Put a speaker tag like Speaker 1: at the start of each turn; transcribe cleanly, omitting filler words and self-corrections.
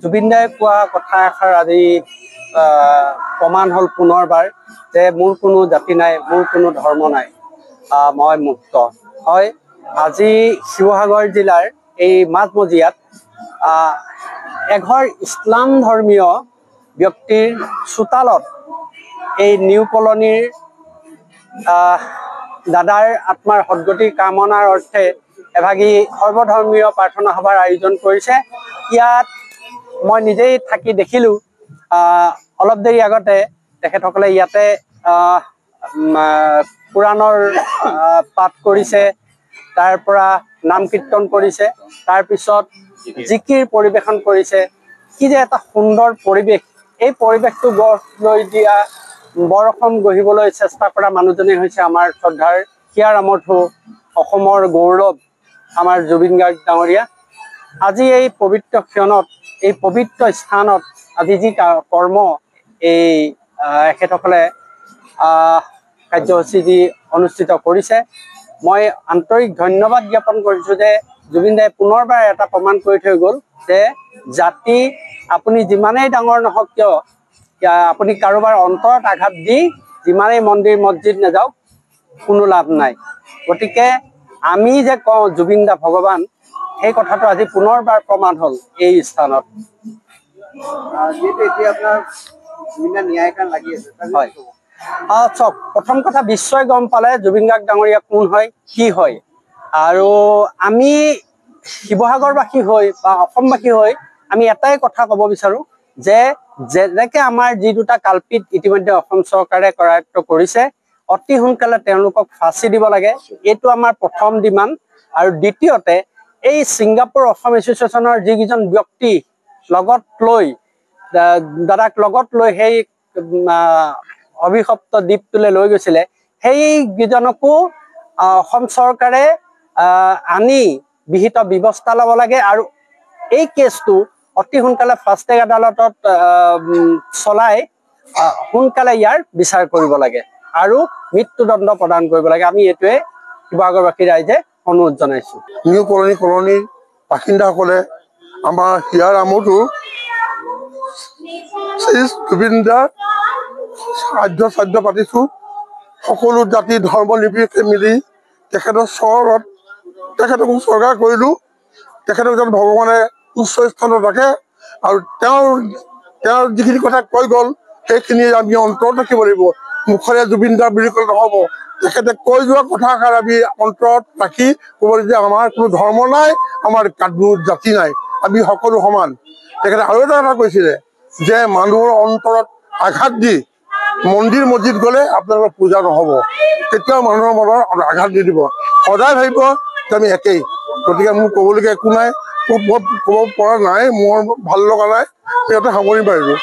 Speaker 1: জুবিন দাই কোৱা কথা এষাৰ আজি প্ৰমাণ হ'ল পুনৰবাৰ যে মোৰ কোনো জাতি নাই, মোৰ কোনো ধৰ্ম নাই, মই মুক্ত। হয়, আজি শিৱসাগৰ জিলাৰ এই মাজমজিয়াত এঘৰ ইছলাম ধৰ্মীয় ব্যক্তিৰ চোতালত এই নিউ কলনীৰ দাদাৰ আত্মাৰ সদ্গতি কামনাৰ অৰ্থে এভাগী সৰ্বধৰ্মীয় প্ৰাৰ্থনা সভাৰ আয়োজন কৰিছে। ইয়াত মই নিজেই থাকি দেখিলোঁ। অলপ দেৰি আগতে তেখেতসকলে ইয়াতে কোৰাণৰ পাঠ কৰিছে, তাৰ পৰা নাম কীৰ্তন কৰিছে, তাৰপিছত জিকিৰ পৰিৱেশন কৰিছে। কি যে এটা সুন্দৰ পৰিৱেশ! এই পৰিৱেশটো গঢ় লৈ দিয়া বৰষম গঢ়িবলৈ চেষ্টা কৰা মানুহজনেই হৈছে আমাৰ শ্ৰদ্ধাৰ হিয়াৰ আমঠু, অসমৰ গৌৰৱ আমাৰ জুবিন গাৰ্গ ডাঙৰীয়া। আজি এই পবিত্ৰ ক্ষণত, এই পবিত্ৰ স্থানত আজি যি কৰ্ম এই এখেতসকলে কাৰ্যসূচী যি অনুষ্ঠিত কৰিছে, মই আন্তৰিক ধন্যবাদ জ্ঞাপন কৰিছোঁ যে জুবিন দাই পুনৰবাৰ এটা প্ৰমাণ কৰি থৈ গ'ল যে জাতি আপুনি যিমানেই ডাঙৰ নহওক কিয়, আপুনি কাৰোবাৰ অন্তৰত আঘাত দি যিমানেই মন্দিৰ মছজিদ নাযাওক, কোনো লাভ নাই। গতিকে আমি যে কওঁ জুবিন দা ভগৱান, সেই কথাটো আজি পুনৰবাৰ প্ৰমাণ হ'ল এই স্থানত। হয়, চাওক, প্ৰথম কথা বিশ্বই গম পালে জুবিন গাৰ্গ ডাঙৰীয়া কোন হয়, কি হয়। আৰু আমি শিৱসাগৰবাসী হৈ বা অসমবাসী হৈ আমি এটাই কথা ক'ব বিচাৰোঁ যে যেনেকৈ আমাৰ যি দুটা কালপিত ইতিমধ্যে অসম চৰকাৰে কৰায়ত্ব কৰিছে, অতি সোনকালে তেওঁলোকক ফাঁচি দিব লাগে। এইটো আমাৰ প্ৰথম ডিমাণ্ড। আৰু দ্বিতীয়তে, এই ছিংগাপুৰ অসম এছ'চিয়েশ্যনৰ যিকেইজন ব্যক্তি লগত লৈ দাদাক লগত লৈ সেই অভিশপ্ত দ্বীপটোলৈ লৈ গৈছিলে, সেইকেইজনকো অসম চৰকাৰে আনি বিহিত ব্যৱস্থা ল'ব লাগে। আৰু এই কেছটো অতি সোনকালে ফাষ্ট ট্ৰেক আদালতত চলাই সোনকালে ইয়াৰ বিচাৰ কৰিব লাগে আৰু মৃত্যুদণ্ড প্ৰদান কৰিব লাগে। আমি এইটোৱে শিৱসাগৰবাসী ৰাইজে অনুৰোধ জনাইছোঁ।
Speaker 2: নিউ কলনীৰ বাসিন্দাসকলে আমাৰ হিয়াৰ আমঠু শ্ৰী জুবিন দাৰ শ্ৰাদ্ধ পাতিছোঁ। সকলো জাতি ধৰ্ম নিৰ্বিশেষে মিলি তেখেতৰ চৰণত তেখেতক উৎসৰ্গা কৰিলোঁ। তেখেতক যেন ভগৱানে উচ্চ স্থানত ৰাখে আৰু তেওঁৰ যিখিনি কথা কৈ গ'ল সেইখিনি আমি অন্তৰত ৰাখিব লাগিব। মুখেৰে জুবিন দা বুলি ক'লে নহ'ব। তেখেতে কৈ যোৱা কথাষাৰ আমি অন্তৰত ৰাখি ক'ব লাগিব যে আমাৰ কোনো ধৰ্ম নাই, আমাৰ কোনো জাতি নাই, আমি সকলো সমান। তেখেতে আৰু এটা কথা কৈছিলে যে মানুহৰ অন্তৰত আঘাত দি মন্দিৰ মছজিদ গ'লে আপোনালোকৰ পূজা নহ'ব, কেতিয়াও মানুহৰ মনত আঘাত নিদিব, সদায় ভাবিব যে আমি একেই। গতিকে মোৰ ক'বলগীয়া একো নাই, ক'ব পৰা নাই, মোৰ ভাল লগা নাই, সিহঁতে সামৰি পাৰিলোঁ।